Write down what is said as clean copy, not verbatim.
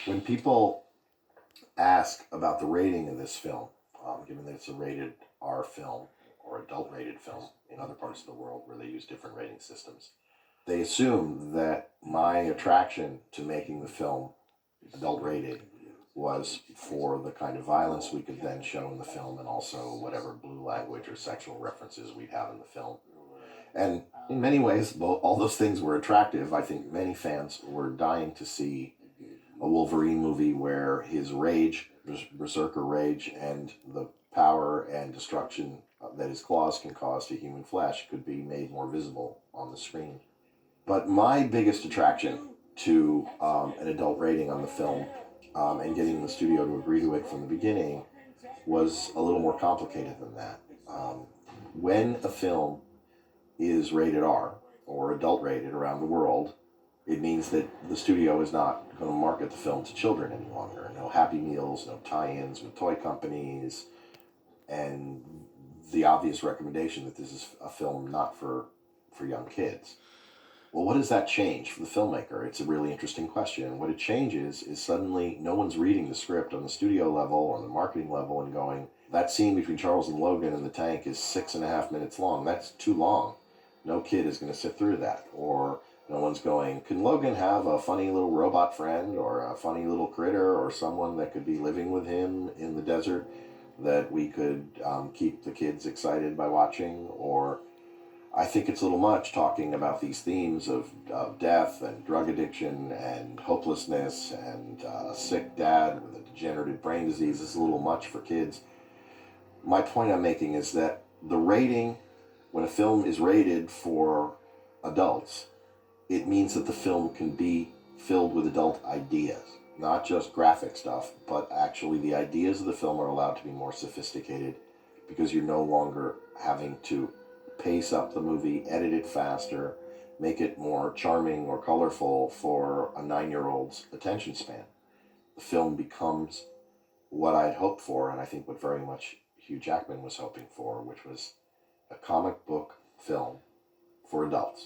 When people ask about the rating of this film, given that it's a rated R film or adult rated film in other parts of the world where they use different rating systems, they assume that my attraction to making the film adult rated was for the kind of violence we could then show in the film, and also whatever blue language or sexual references we'd have in the film. And in many ways, all those things were attractive. I think many fans were dying to see a Wolverine movie where his rage, berserker rage, and the power and destruction that his claws can cause to human flesh could be made more visible on the screen. But my biggest attraction to an adult rating on the film, and getting the studio to agree to it from the beginning, was a little more complicated than that. When a film is rated R, or adult rated around the world, it means that the studio is not going to market the film to children any longer. No Happy Meals, no tie-ins with toy companies, and the obvious recommendation that this is a film not for young kids. Well, what does that change for the filmmaker? It's a really interesting question. What it changes is suddenly no one's reading the script on the studio level or the marketing level and going, that scene between Charles and Logan in the tank is 6.5 minutes long. That's too long. No kid is going to sit through that. Or no one's going, can Logan have a funny little robot friend or a funny little critter or someone that could be living with him in the desert that we could keep the kids excited by watching? Or I think it's a little much talking about these themes of death and drug addiction and hopelessness and a sick dad with a degenerative brain disease. Is a little much for kids. My point I'm making is that the rating, when a film is rated for adults, it means that the film can be filled with adult ideas. Not just graphic stuff, but actually the ideas of the film are allowed to be more sophisticated because you're no longer having to pace up the movie, edit it faster, make it more charming or colorful for a 9-year-old's attention span. The film becomes what I'd hoped for, and I think what very much Hugh Jackman was hoping for, which was a comic book film for adults.